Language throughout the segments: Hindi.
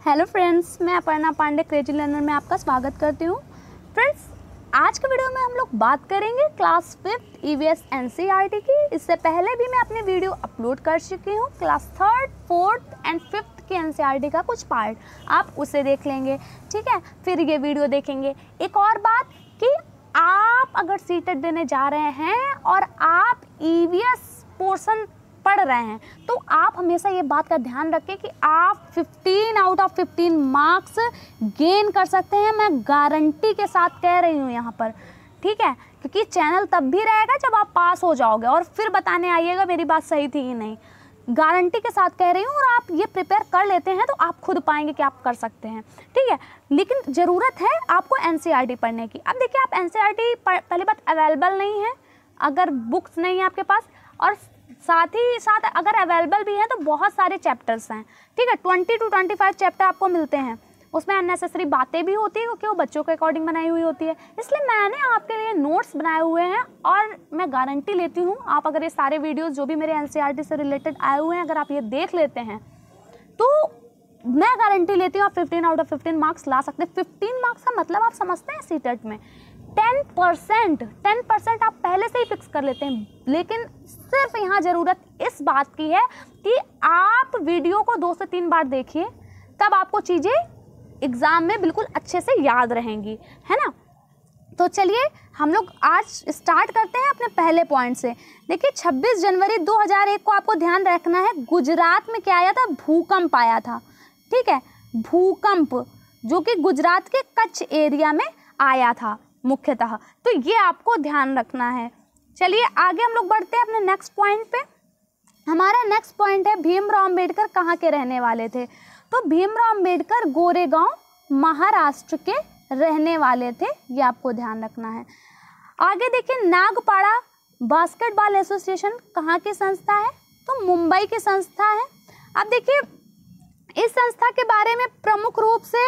हेलो फ्रेंड्स, मैं अपर्णा पांडे क्रिएटिव लर्नर में आपका स्वागत करती हूँ। फ्रेंड्स, आज के वीडियो में हम लोग बात करेंगे क्लास 5 ईवीएस एनसीईआरटी की। इससे पहले भी मैं अपने वीडियो अपलोड कर चुकी हूँ। Class 3rd, 4th and 5th की एनसीईआरटी का कुछ पार्ट आप उसे देख लेंगे, ठीक है। फिर ये वीडियो देखेंगे। एक और बात कि आप अगर सीटेट देने जा रहे हैं और आप ईवीएस पोर्शन पढ़ रहे हैं तो आप हमेशा ये बात का ध्यान रखें कि आप 15 आउट ऑफ 15 मार्क्स गेन कर सकते हैं। मैं गारंटी के साथ कह रही हूँ यहाँ पर, ठीक है, क्योंकि चैनल तब भी रहेगा जब आप पास हो जाओगे और फिर बताने आइएगा मेरी बात सही थी कि नहीं। गारंटी के साथ कह रही हूँ, और आप ये प्रिपेयर कर लेते हैं तो आप खुद पाएंगे कि आप कर सकते हैं, ठीक है। लेकिन ज़रूरत है आपको एनसीईआरटी पढ़ने की। अब देखिए, आप एनसीईआरटी पहली बात अवेलेबल नहीं है अगर बुक्स नहीं है आपके पास, और साथ ही साथ अगर अवेलेबल भी है तो बहुत सारे चैप्टर्स हैं, ठीक है। 20 to 25 चैप्टर आपको मिलते हैं। उसमें अननेसेसरी बातें भी होती है क्योंकि वो बच्चों के अकॉर्डिंग बनाई हुई होती है। इसलिए मैंने आपके लिए नोट्स बनाए हुए हैं और मैं गारंटी लेती हूँ आप अगर ये सारे वीडियोस जो भी मेरे एनसीईआरटी से रिलेटेड आए हुए हैं अगर आप ये देख लेते हैं तो मैं गारंटी लेती हूँ आप 15 आउट ऑफ 15 मार्क्स ला सकते हैं। 15 मार्क्स का मतलब आप समझते हैं सीटेट में 10% आप पहले से ही फिक्स कर लेते हैं। लेकिन सिर्फ यहाँ ज़रूरत इस बात की है कि आप वीडियो को 2 से 3 बार देखिए, तब आपको चीज़ें एग्ज़ाम में बिल्कुल अच्छे से याद रहेंगी, है ना। तो चलिए हम लोग आज स्टार्ट करते हैं अपने पहले पॉइंट से। देखिए, 26 जनवरी 2001 को आपको ध्यान रखना है, गुजरात में क्या आया था? भूकंप आया था, ठीक है। भूकंप जो कि गुजरात के कच्छ एरिया में आया था मुख्यतः, तो ये आपको ध्यान रखना है। चलिए आगे हम लोग बढ़ते हैं अपने नेक्स्ट पॉइंट पे। हमारा नेक्स्ट पॉइंट है भीमराव अंबेडकर कहाँ के रहने वाले थे? तो भीमराव अंबेडकर गोरेगांव महाराष्ट्र के रहने वाले थे, ये आपको ध्यान रखना है। आगे देखिए, नागपाड़ा बास्केटबॉल एसोसिएशन कहाँ की संस्था है? तो मुंबई की संस्था है। अब देखिए, इस संस्था के बारे में प्रमुख रूप से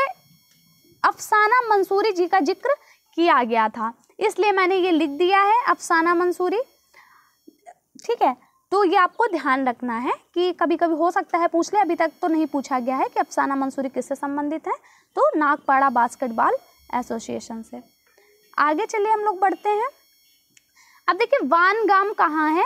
अफसाना मंसूरी जी का जिक्र किया गया था, इसलिए मैंने ये लिख दिया है अफसाना मंसूरी, ठीक है। तो ये आपको ध्यान रखना है कि कभी कभी हो सकता है पूछ ले, अभी तक तो नहीं पूछा गया है कि अफसाना मंसूरी किससे संबंधित है, तो नागपाड़ा बास्केटबॉल एसोसिएशन से। आगे चलिए हम लोग बढ़ते हैं। अब देखिए, वानगाम कहाँ है?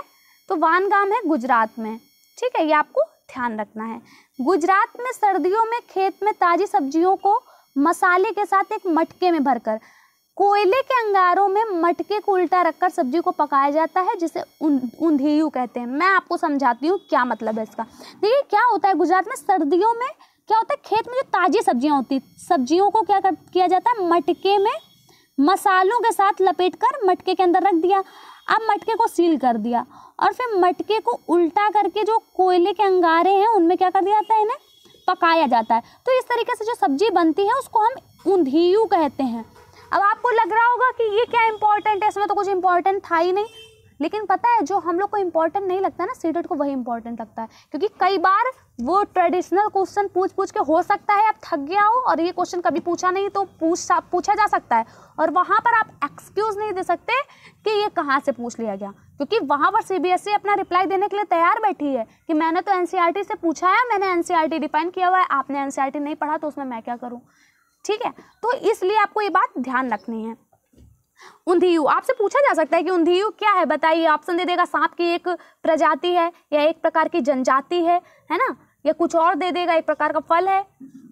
तो वानगाम है गुजरात में, ठीक है, ये आपको ध्यान रखना है। गुजरात में सर्दियों में खेत में ताज़ी सब्जियों को मसाले के साथ एक मटके में भरकर कोयले के अंगारों में मटके को उल्टा रखकर सब्जी को पकाया जाता है, जिसे ऊंधियू कहते हैं। मैं आपको समझाती हूँ क्या मतलब है इसका। देखिए, क्या होता है गुजरात में सर्दियों में क्या होता है, खेत में जो ताज़ी सब्जियाँ होती, सब्जियों को क्या किया जाता है, मटके में मसालों के साथ लपेटकर मटके के अंदर रख दिया। अब मटके को सील कर दिया और फिर मटके को उल्टा करके जो कोयले के अंगारे हैं उनमें क्या कर दिया जाता है, इन्हें पकाया जाता है। तो इस तरीके से जो सब्जी बनती है उसको हम ऊंधियू कहते हैं। अब आपको लग रहा होगा कि ये क्या इंपॉर्टेंट है, इसमें तो कुछ इंपॉर्टेंट था ही नहीं। लेकिन पता है, जो हम लोग को इंपॉर्टेंट नहीं लगता ना, सीटेट को वही इंपॉर्टेंट लगता है, क्योंकि कई बार वो ट्रेडिशनल क्वेश्चन पूछ के हो सकता है आप थक गया हो और ये क्वेश्चन कभी पूछा नहीं तो पूछा जा सकता है, और वहाँ पर आप एक्सक्यूज़ नहीं दे सकते कि ये कहाँ से पूछ लिया गया, क्योंकि वहाँ पर सीबीएसई अपना रिप्लाई देने के लिए तैयार बैठी है कि मैंने तो एनसीईआरटी से पूछा है, मैंने एनसीईआरटी डिफाइन किया हुआ है, आपने एनसीईआरटी नहीं पढ़ा तो उसमें मैं क्या करूँ, ठीक है। तो इसलिए आपको ये बात ध्यान रखनी है। ऊंधियू आपसे पूछा जा सकता है कि ऊंधियू क्या है, बताइए। ऑप्शन दे देगा सांप की एक प्रजाति है, या एक प्रकार की जनजाति है ना, या कुछ और दे देगा, एक प्रकार का फल है।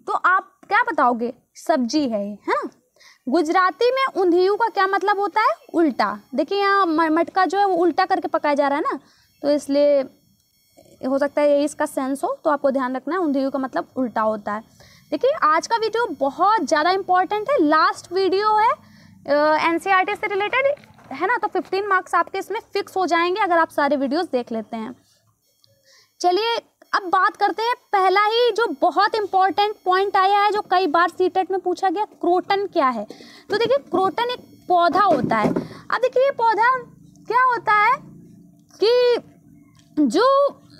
तो आप क्या बताओगे? सब्जी है ना। गुजराती में ऊंधियू का क्या मतलब होता है? उल्टा। देखिए, यहाँ मटका जो है वो उल्टा करके पकाया जा रहा है ना, तो इसलिए हो सकता है यही इसका सेंस हो, तो आपको ध्यान रखना है ऊंधियू का मतलब उल्टा होता है। देखिए, आज का वीडियो बहुत ज़्यादा इंपॉर्टेंट है, लास्ट वीडियो है एनसीईआरटी से रिलेटेड, है ना, तो 15 मार्क्स आपके इसमें फिक्स हो जाएंगे अगर आप सारे वीडियोस देख लेते हैं। चलिए अब बात करते हैं, पहला ही जो बहुत इंपॉर्टेंट पॉइंट आया है जो कई बार सीटेट में पूछा गया, क्रोटन क्या है? तो देखिए, क्रोटन एक पौधा होता है। अब देखिए, ये पौधा क्या होता है कि जो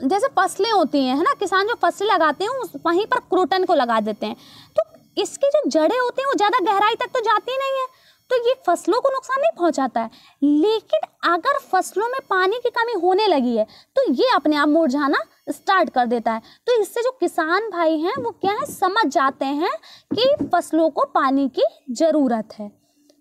जैसे फसलें होती हैं, है ना, किसान जो फसलें लगाते हैं वहीं पर क्रोटन को लगा देते हैं, तो इसकी जो जड़ें होती हैं वो ज़्यादा गहराई तक तो जाती नहीं है, तो ये फसलों को नुकसान नहीं पहुंचाता है। लेकिन अगर फसलों में पानी की कमी होने लगी है तो ये अपने आप मुरझाना स्टार्ट कर देता है। तो इससे जो किसान भाई हैं वो क्या है, समझ जाते हैं कि फसलों को पानी की ज़रूरत है।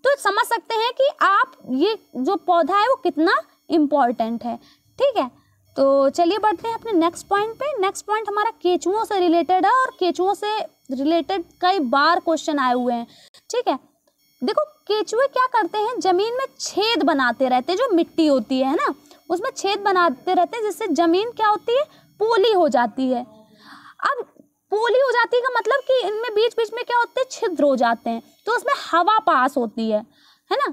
तो समझ सकते हैं कि आप ये जो पौधा है वो कितना इम्पॉर्टेंट है। ठीक है, तो चलिए बढ़ते हैं अपने नेक्स्ट पॉइंट पे। नेक्स्ट पॉइंट हमारा केचुओं से रिलेटेड है और केचुओं से रिलेटेड कई बार क्वेश्चन आए हुए हैं। ठीक है, देखो केचुए क्या करते हैं, जमीन में छेद बनाते रहते हैं, जो मिट्टी होती है ना उसमें छेद बनाते रहते हैं, जिससे जमीन क्या होती है, पोली हो जाती है। अब पोली हो जाती है का मतलब कि इनमें बीच बीच में क्या होते हैं, छिद्र हो जाते हैं, तो उसमें हवा पास होती है ना,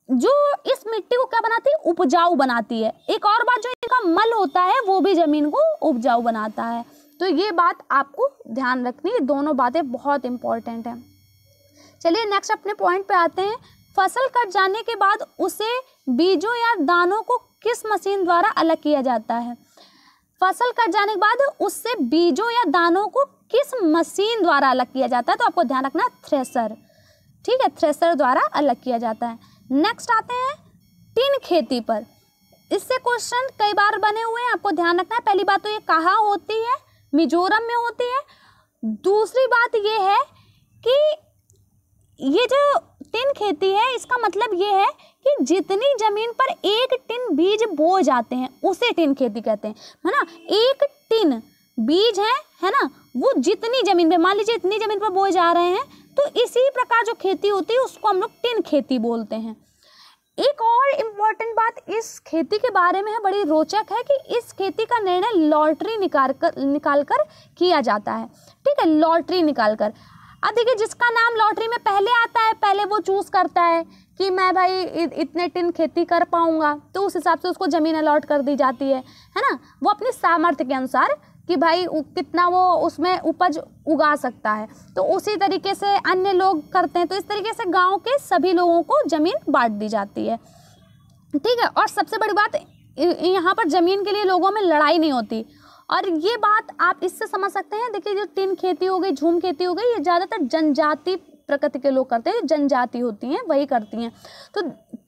जो इस मिट्टी को क्या बनाती है, उपजाऊ बनाती है। एक और बात, जो इनका मल होता है वो भी जमीन को उपजाऊ बनाता है। तो ये बात आपको ध्यान रखनी है, दोनों बातें बहुत इंपॉर्टेंट हैं। चलिए नेक्स्ट अपने पॉइंट पे आते हैं। फसल कट जाने के बाद उसे बीजों या दानों को किस मशीन द्वारा अलग किया जाता है। फसल कट जाने के बाद उससे बीजों या दानों को किस मशीन द्वारा अलग किया जाता है, तो आपको ध्यान रखना थ्रेसर। ठीक है, थ्रेसर द्वारा अलग किया जाता है। नेक्स्ट आते हैं टिन खेती पर। इससे क्वेश्चन कई बार बने हुए हैं, आपको ध्यान रखना है। पहली बात तो ये कहाँ होती है, मिजोरम में होती है। दूसरी बात ये है कि ये जो टिन खेती है इसका मतलब ये है कि जितनी जमीन पर एक टिन बीज बोए जाते हैं उसे टिन खेती कहते हैं, है ना। एक टिन बीज है ना, वो जितनी जमीन पे, मान लीजिए इतनी जमीन पर बोए जा रहे हैं, तो इसी प्रकार जो खेती होती है उसको हम लोग टिन खेती बोलते हैं। एक और इम्पॉर्टेंट बात इस खेती के बारे में है, बड़ी रोचक है, कि इस खेती का निर्णय लॉटरी निकाल कर किया जाता है। ठीक है, लॉटरी निकाल कर। अब देखिए जिसका नाम लॉटरी में पहले आता है, पहले वो चूज करता है कि मैं भाई इतने टिन खेती कर पाऊंगा, तो उस हिसाब से उसको ज़मीन अलॉट कर दी जाती है ना। वो अपने सामर्थ्य के अनुसार कि भाई कितना वो उसमें उपज उगा सकता है, तो उसी तरीके से अन्य लोग करते हैं। तो इस तरीके से गांव के सभी लोगों को ज़मीन बांट दी जाती है। ठीक है, और सबसे बड़ी बात यहाँ पर ज़मीन के लिए लोगों में लड़ाई नहीं होती। और ये बात आप इससे समझ सकते हैं, देखिए जो टिन खेती हो गई, झूम खेती हो गई, ये ज़्यादातर जनजाति प्रकृति के लोग करते हैं, जनजाति होती हैं वही करती हैं। तो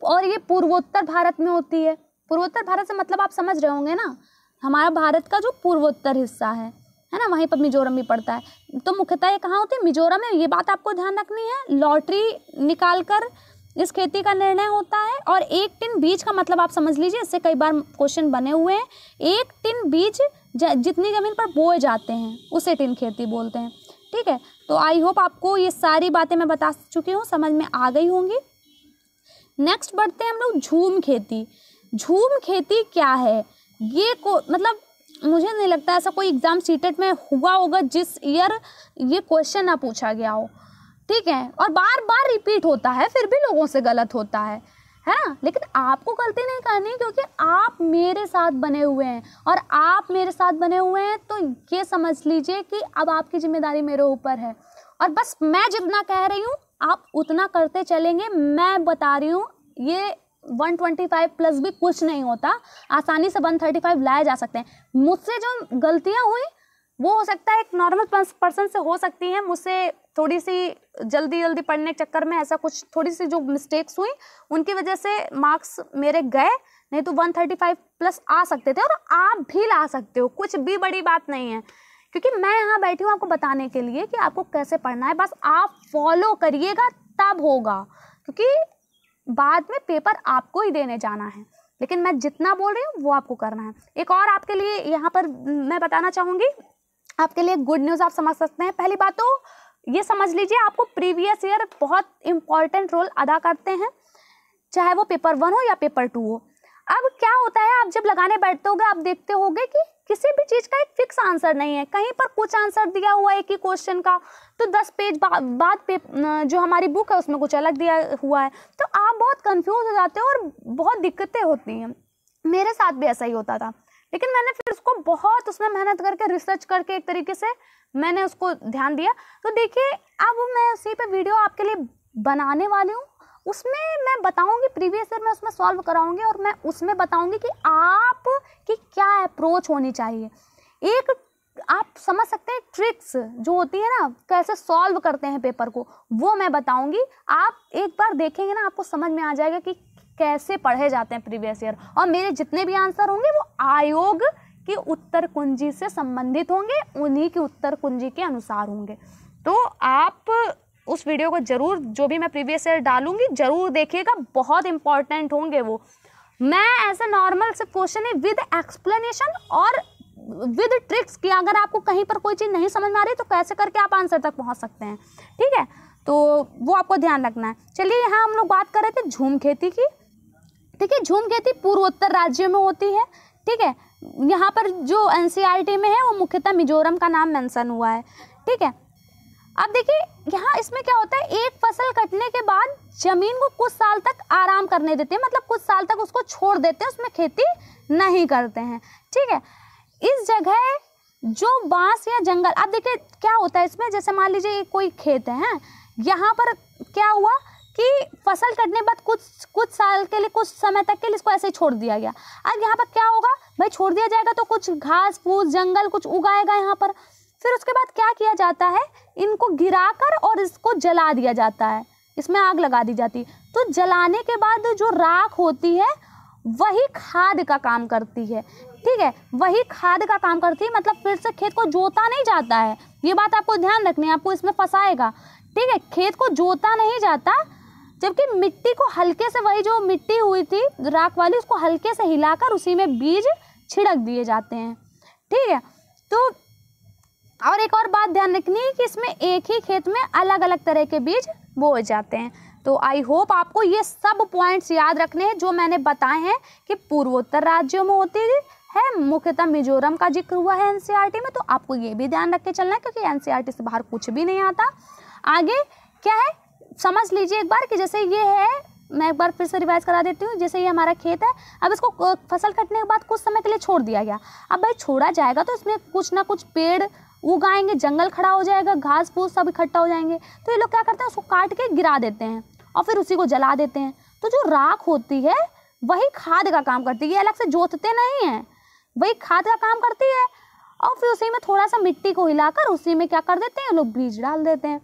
और ये पूर्वोत्तर भारत में होती है। पूर्वोत्तर भारत से मतलब आप समझ रहे होंगे ना, हमारा भारत का जो पूर्वोत्तर हिस्सा है ना, वहीं पर मिजोरम भी पड़ता है। तो मुख्यतः ये कहाँ होती है, मिजोरम में। ये बात आपको ध्यान रखनी है, लॉटरी निकाल कर इस खेती का निर्णय होता है। और एक टिन बीज का मतलब आप समझ लीजिए, इससे कई बार क्वेश्चन बने हुए हैं। एक टिन बीज जितनी ज़मीन पर बोए जाते हैं उसे टिन खेती बोलते हैं। ठीक है, तो आई होप आपको ये सारी बातें मैं बता चुकी हूँ, समझ में आ गई होंगी। नेक्स्ट बढ़ते हैं हम लोग झूम खेती। झूम खेती क्या है, ये मतलब मुझे नहीं लगता ऐसा कोई एग्ज़ाम सीटेट में हुआ होगा जिस ईयर ये क्वेश्चन ना पूछा गया हो। ठीक है, और बार बार रिपीट होता है, फिर भी लोगों से गलत होता है ना। लेकिन आपको गलती नहीं करनी, क्योंकि आप मेरे साथ बने हुए हैं, और आप मेरे साथ बने हुए हैं तो ये समझ लीजिए कि अब आपकी जिम्मेदारी मेरे ऊपर है। और बस मैं जितना कह रही हूँ आप उतना करते चलेंगे। मैं बता रही हूँ ये 125 प्लस भी कुछ नहीं होता, आसानी से 135 लाए जा सकते हैं। मुझसे जो गलतियाँ हुई वो हो सकता है एक नॉर्मल पर्सन से हो सकती हैं, मुझसे थोड़ी सी जल्दी पढ़ने के चक्कर में ऐसा कुछ थोड़ी सी जो मिस्टेक्स हुई उनकी वजह से मार्क्स मेरे गए, नहीं तो 135 प्लस आ सकते थे। और आप भी ला सकते हो, कुछ भी बड़ी बात नहीं है, क्योंकि मैं यहाँ बैठी हूँ आपको बताने के लिए कि आपको कैसे पढ़ना है। बस आप फॉलो करिएगा तब होगा, क्योंकि बाद में पेपर आपको ही देने जाना है। लेकिन मैं जितना बोल रही हूँ वो आपको करना है। एक और आपके लिए यहाँ पर मैं बताना चाहूँगी, आपके लिए गुड न्यूज़ आप समझ सकते हैं। पहली बात तो ये समझ लीजिए आपको प्रीवियस ईयर बहुत इंपॉर्टेंट रोल अदा करते हैं, चाहे वो पेपर 1 हो या पेपर 2 हो। अब क्या होता है, आप जब लगाने बैठते होगे आप देखते होगे कि किसी भी चीज़ का एक फिक्स आंसर नहीं है, कहीं पर कुछ आंसर दिया हुआ है एक ही क्वेश्चन का, तो 10 पेज बाद जो हमारी बुक है उसमें कुछ अलग दिया हुआ है, तो आप बहुत कंफ्यूज हो जाते हो और बहुत दिक्कतें होती हैं। मेरे साथ भी ऐसा ही होता था, लेकिन मैंने फिर उसको बहुत उसमें मेहनत करके रिसर्च करके एक तरीके से मैंने उसको ध्यान दिया। तो देखिए अब मैं उसी पे वीडियो आपके लिए बनाने वाली हूँ, उसमें मैं बताऊंगी, प्रीवियस ईयर में उसमें सॉल्व कराऊंगी और मैं उसमें बताऊंगी कि आप की क्या अप्रोच होनी चाहिए। एक आप समझ सकते हैं ट्रिक्स जो होती है ना, कैसे सॉल्व करते हैं पेपर को, वो मैं बताऊंगी। आप एक बार देखेंगे ना, आपको समझ में आ जाएगा कि कैसे पढ़े जाते हैं प्रीवियस ईयर। और मेरे जितने भी आंसर होंगे वो आयोग की उत्तर कुंजी से संबंधित होंगे, उन्हीं की उत्तर कुंजी के अनुसार होंगे। तो आप उस वीडियो को जरूर, जो भी मैं प्रीवियस ईयर डालूंगी, जरूर देखिएगा, बहुत इंपॉर्टेंट होंगे वो। मैं ऐसे नॉर्मल से क्वेश्चन है विद एक्सप्लेनेशन और विद ट्रिक्स की, अगर आपको कहीं पर कोई चीज़ नहीं समझ में आ रही तो कैसे करके आप आंसर तक पहुंच सकते हैं, ठीक है। तो वो आपको ध्यान रखना है। चलिए, यहाँ हम लोग बात कर रहे थे झूम खेती की, ठीक है। झूम खेती पूर्वोत्तर राज्यों में होती है, ठीक है। यहाँ पर जो एनसीईआरटी में है वो मुख्यतः मिजोरम का नाम मेंशन हुआ है, ठीक है। अब देखिए यहाँ इसमें क्या होता है, एक फसल कटने के बाद जमीन को कुछ साल तक आराम करने देते हैं, मतलब कुछ साल तक उसको छोड़ देते हैं, उसमें खेती नहीं करते हैं, ठीक है। इस जगह जो बांस या जंगल, अब देखिए क्या होता है इसमें, जैसे मान लीजिए कोई खेत है, यहाँ पर क्या हुआ कि फसल कटने के बाद कुछ साल के लिए, कुछ समय तक के लिए इसको ऐसे ही छोड़ दिया गया। अब यहाँ पर क्या होगा भाई, छोड़ दिया जाएगा तो कुछ घास फूस जंगल कुछ उगाएगा यहाँ पर, फिर उसके बाद क्या किया जाता है, इनको गिराकर और इसको जला दिया जाता है, इसमें आग लगा दी जाती है। तो जलाने के बाद जो राख होती है वही खाद का काम करती है, ठीक है, वही खाद का काम करती है, मतलब फिर से खेत को जोता नहीं जाता है, ये बात आपको ध्यान रखनी है, आपको इसमें फंसाएगा, ठीक है। खेत को जोता नहीं जाता, जबकि मिट्टी को हल्के से, वही जो मिट्टी हुई थी राख वाली, उसको हल्के से हिलाकर उसी में बीज छिड़क दिए जाते हैं, ठीक है। तो और एक और बात ध्यान रखनी है कि इसमें एक ही खेत में अलग अलग तरह के बीज बोए जाते हैं। तो आई होप आपको ये सब पॉइंट्स याद रखने हैं जो मैंने बताए हैं कि पूर्वोत्तर राज्यों में होती है, मुख्यतः मिजोरम का जिक्र हुआ है एनसीईआरटी में, तो आपको ये भी ध्यान रख के चलना है क्योंकि एनसीईआरटी से बाहर कुछ भी नहीं आता। आगे क्या है समझ लीजिए एक बार कि जैसे ये है, मैं एक बार फिर से रिवाइज करा देती हूँ। जैसे ये हमारा खेत है, अब इसको फसल कटने के बाद कुछ समय के लिए छोड़ दिया गया। अब भाई छोड़ा जाएगा तो इसमें कुछ ना कुछ पेड़ उगाएंगे, जंगल खड़ा हो जाएगा, घास फूस सब इकट्ठा हो जाएंगे, तो ये लोग क्या करते हैं, उसको काट के गिरा देते हैं और फिर उसी को जला देते हैं। तो जो राख होती है वही खाद का काम करती है, ये अलग से जोतते नहीं हैं, वही खाद का काम करती है। और फिर उसी में थोड़ा सा मिट्टी को हिलाकर उसी में क्या कर देते हैं, लोग बीज डाल देते हैं,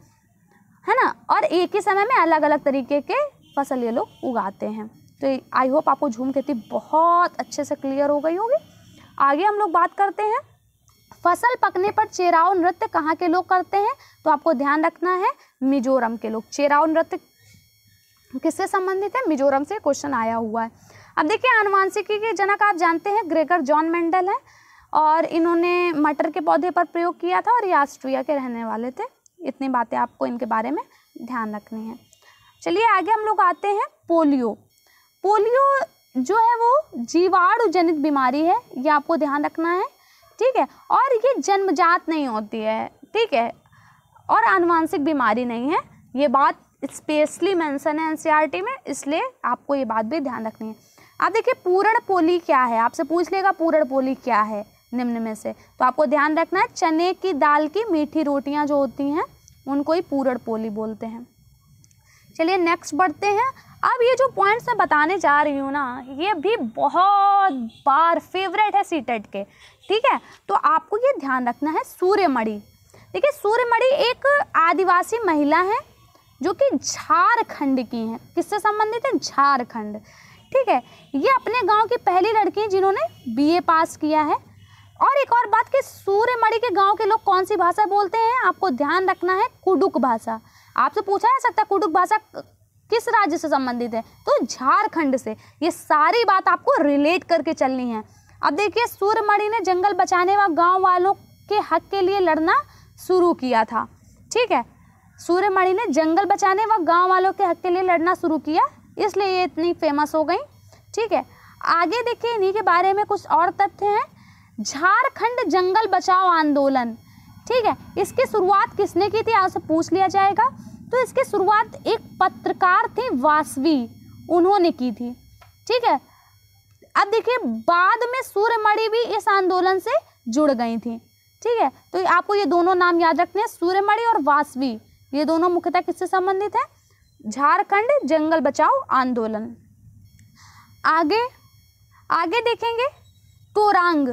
है ना। और एक ही समय में अलग अलग तरीके के फसल ये लोग उगाते हैं। तो आई होप आपको झूम खेती बहुत अच्छे से क्लियर हो गई होगी। आगे हम लोग बात करते हैं, फसल पकने पर चेराओ नृत्य कहाँ के लोग करते हैं, तो आपको ध्यान रखना है मिजोरम के लोग। चेराओ नृत्य किससे संबंधित है, मिजोरम से क्वेश्चन आया हुआ है। अब देखिए आनुवांशिकी के जनक आप जानते हैं ग्रेगर जॉन मेंडल है, और इन्होंने मटर के पौधे पर प्रयोग किया था और ये ऑस्ट्रिया के रहने वाले थे। इतनी बातें आपको इनके बारे में ध्यान रखनी है। चलिए आगे हम लोग आते हैं पोलियो। पोलियो जो है वो जीवाणु जनित बीमारी है, ये आपको ध्यान रखना है, ठीक है। और ये जन्मजात नहीं होती है, ठीक है, और आनुवांशिक बीमारी नहीं है, ये बात स्पेशली मेंशन है एनसीईआरटी में, इसलिए आपको ये बात भी ध्यान रखनी है। अब देखिए पूर्ण पोली क्या है, आपसे पूछ लेगा पूर्ण पोली क्या है निम्न में से, तो आपको ध्यान रखना है चने की दाल की मीठी रोटियां जो होती हैं उनको ही पूर्ण पोली बोलते हैं। चलिए नेक्स्ट बढ़ते हैं। अब ये जो पॉइंट्स मैं बताने जा रही हूँ ना, ये भी बहुत बार फेवरेट है सीटेट के, ठीक है। तो आपको ये ध्यान रखना है सूर्यमणि। देखिए सूर्यमणि एक आदिवासी महिला है जो कि झारखंड की हैं, किससे संबंधित है, झारखंड, ठीक है। ये अपने गांव की पहली लड़की है जिन्होंने बीए पास किया है। और एक और बात कि सूर्यमणि के गांव के लोग कौन सी भाषा बोलते हैं, आपको ध्यान रखना है कुडुक भाषा। आपसे पूछा जा सकता है कुडुक भाषा किस राज्य से संबंधित है, तो झारखंड से। ये सारी बात आपको रिलेट करके चलनी है। अब देखिए सूर्यमणि ने जंगल बचाने व गाँव वालों के हक के लिए लड़ना शुरू किया था, ठीक है। सूर्यमणि ने जंगल बचाने व गांव वालों के हक के लिए लड़ना शुरू किया, इसलिए ये इतनी फेमस हो गई, ठीक है। आगे देखिए इन्हीं के बारे में कुछ और तथ्य हैं। झारखंड जंगल बचाओ आंदोलन, ठीक है, इसकी शुरुआत किसने की थी, आपसे पूछ लिया जाएगा। तो इसकी शुरुआत एक पत्रकार थे वासवी, उन्होंने की थी, ठीक है। अब देखिए बाद में सूर्यमणि भी इस आंदोलन से जुड़ गई थी, ठीक है। तो आपको ये दोनों नाम याद रखने हैं, सूर्यमणि और वासवी, ये दोनों मुख्यतः किससे संबंधित है, झारखंड जंगल बचाओ आंदोलन। आगे आगे देखेंगे तोरांग।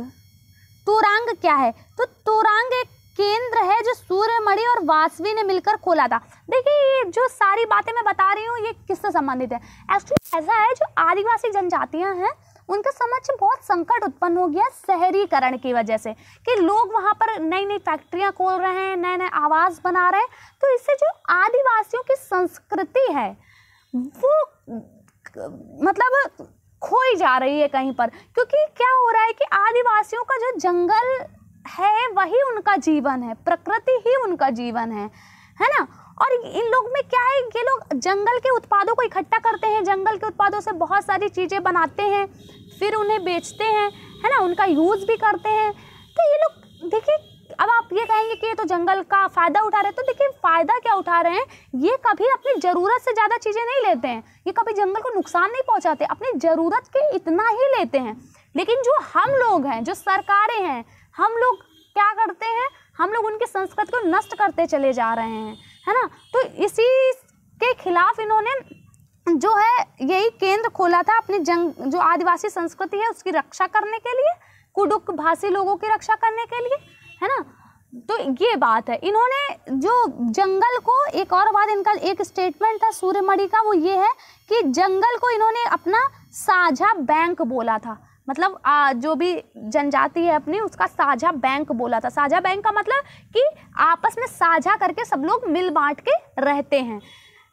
तोरांग क्या है? तो तोरांग एक केंद्र है जो सूर्यमणि और वासवी ने मिलकर खोला था। देखिए ये जो सारी बातें मैं बता रही हूँ ये किससे संबंधित है? एक्चुअली ऐसा है, जो आदिवासी जनजातियां हैं उनके समक्ष बहुत संकट उत्पन्न हो गया शहरीकरण की वजह से, कि लोग वहाँ पर नई नई फैक्ट्रियाँ खोल रहे हैं, नए नए आवास बना रहे हैं। तो इससे जो आदिवासियों की संस्कृति है वो मतलब खोई जा रही है कहीं पर, क्योंकि क्या हो रहा है कि आदिवासियों का जो जंगल है वही उनका जीवन है, प्रकृति ही उनका जीवन है ना। और इन लोग में क्या है, ये लोग जंगल के उत्पादों को इकट्ठा करते हैं, जंगल के उत्पादों से बहुत सारी चीज़ें बनाते हैं, फिर उन्हें बेचते हैं, है ना, उनका यूज़ भी करते हैं। तो ये लोग देखिए, अब आप ये कहेंगे कि ये तो जंगल का फ़ायदा उठा रहे हैं, तो देखिए फ़ायदा क्या उठा रहे हैं, ये कभी अपनी ज़रूरत से ज़्यादा चीज़ें नहीं लेते हैं, ये कभी जंगल को नुकसान नहीं पहुँचाते, अपनी ज़रूरत के इतना ही लेते हैं। लेकिन जो हम लोग हैं, जो सरकारें हैं, हम लोग क्या करते हैं, हम लोग उनकी संस्कृति को नष्ट करते चले जा रहे हैं, है ना। तो इसी के खिलाफ इन्होंने जो है यही केंद्र खोला था अपनी जो आदिवासी संस्कृति है उसकी रक्षा करने के लिए, कुडुक भाषी लोगों की रक्षा करने के लिए, है ना। तो ये बात है, इन्होंने जो जंगल को, एक और बात इनका एक स्टेटमेंट था सूर्यमणि का, वो ये है कि जंगल को इन्होंने अपना साझा बैंक बोला था। मतलब जो भी जनजाति है अपनी, उसका साझा बैंक बोला था। साझा बैंक का मतलब कि आपस में साझा करके सब लोग मिल बांट के रहते हैं,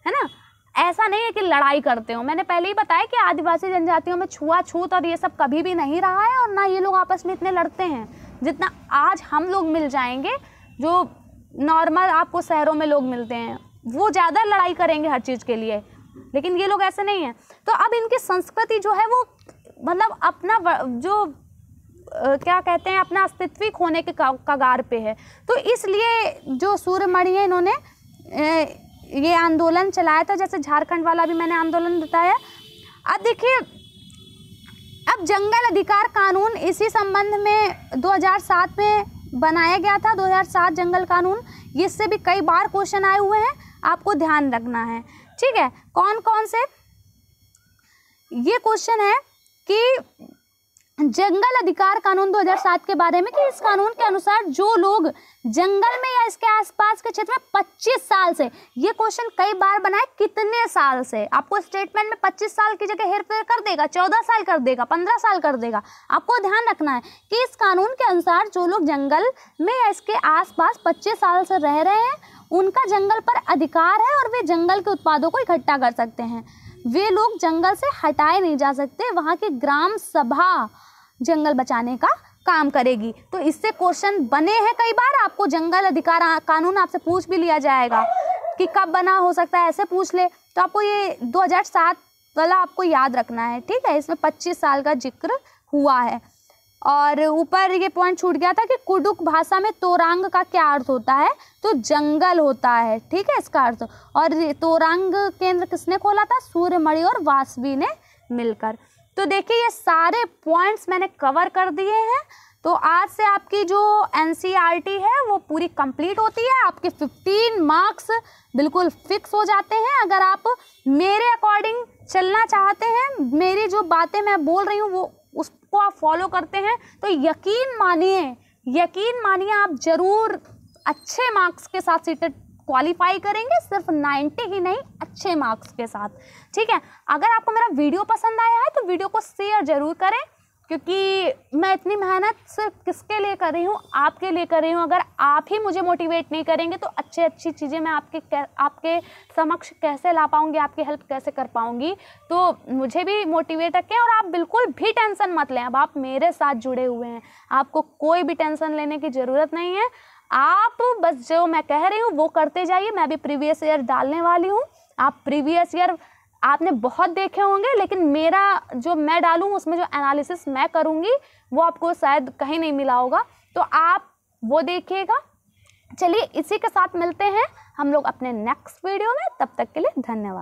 है ना। ऐसा नहीं है कि लड़ाई करते हो। मैंने पहले ही बताया कि आदिवासी जनजातियों में छुआछूत और ये सब कभी भी नहीं रहा है, और ना ये लोग आपस में इतने लड़ते हैं जितना आज हम लोग मिल जाएंगे। जो नॉर्मल आपको शहरों में लोग मिलते हैं वो ज़्यादा लड़ाई करेंगे हर चीज़ के लिए, लेकिन ये लोग ऐसे नहीं हैं। तो अब इनकी संस्कृति जो है वो मतलब अपना जो क्या कहते हैं, अपना अस्तित्व खोने के कगार पे है। तो इसलिए जो सूर्यमणि है, इन्होंने ये आंदोलन चलाया था, जैसे झारखंड वाला भी मैंने आंदोलन बताया। अब देखिए, अब जंगल अधिकार कानून इसी संबंध में 2007 में बनाया गया था, 2007 जंगल कानून। इससे भी कई बार क्वेश्चन आए हुए हैं, आपको ध्यान रखना है, ठीक है। कौन कौन से ये क्वेश्चन है कि जंगल अधिकार कानून 2007 के बारे में, कि इस कानून के अनुसार जो लोग जंगल में या इसके आसपास के क्षेत्र में 25 साल से, ये क्वेश्चन कई बार बनाए, कितने साल से, आपको स्टेटमेंट में 25 साल की जगह हेरफेर कर देगा, 14 साल कर देगा, 15 साल कर देगा। आपको ध्यान रखना है कि इस कानून के अनुसार जो लोग जंगल में या इसके आसपास 25 साल से रह रहे हैं, उनका जंगल पर अधिकार है और वे जंगल के उत्पादों को इकट्ठा कर सकते हैं। वे लोग जंगल से हटाए नहीं जा सकते, वहाँ की ग्राम सभा जंगल बचाने का काम करेगी। तो इससे क्वेश्चन बने हैं कई बार, आपको जंगल अधिकार कानून आपसे पूछ भी लिया जाएगा कि कब बना, हो सकता है ऐसे पूछ ले। तो आपको ये 2007 वाला आपको याद रखना है, ठीक है। इसमें 25 साल का जिक्र हुआ है। और ऊपर ये पॉइंट छूट गया था कि कुडुक भाषा में तोरांग का क्या अर्थ होता है, तो जंगल होता है, ठीक है, इसका अर्थ। और तोरांग केंद्र किसने खोला था, सूर्यमणि और वासवी ने मिलकर। तो देखिए ये सारे पॉइंट्स मैंने कवर कर दिए हैं। तो आज से आपकी जो एनसीईआरटी है वो पूरी कंप्लीट होती है, आपके 15 मार्क्स बिल्कुल फिक्स हो जाते हैं। अगर आप मेरे अकॉर्डिंग चलना चाहते हैं, मेरी जो बातें मैं बोल रही हूँ वो उसको आप फॉलो करते हैं, तो यकीन मानिए आप ज़रूर अच्छे मार्क्स के साथ सीटेट क्वालिफाई करेंगे, सिर्फ 90 ही नहीं, अच्छे मार्क्स के साथ, ठीक है। अगर आपको मेरा वीडियो पसंद आया है तो वीडियो को शेयर ज़रूर करें, क्योंकि मैं इतनी मेहनत सिर्फ किसके लिए कर रही हूँ, आपके लिए कर रही हूँ। अगर आप ही मुझे मोटिवेट नहीं करेंगे तो अच्छी चीज़ें मैं आपके समक्ष कैसे ला पाऊँगी, आपकी हेल्प कैसे कर पाऊँगी। तो मुझे भी मोटिवेट रखें, और आप बिल्कुल भी टेंशन मत लें। अब आप मेरे साथ जुड़े हुए हैं, आपको कोई भी टेंशन लेने की ज़रूरत नहीं है। आप बस जो मैं कह रही हूँ वो करते जाइए। मैं भी प्रीवियस ईयर डालने वाली हूँ। आप प्रीवियस ईयर आपने बहुत देखे होंगे, लेकिन मेरा जो मैं डालूँ उसमें जो एनालिसिस मैं करूँगी वो आपको शायद कहीं नहीं मिला होगा, तो आप वो देखिएगा। चलिए इसी के साथ मिलते हैं हम लोग अपने नेक्स्ट वीडियो में, तब तक के लिए धन्यवाद।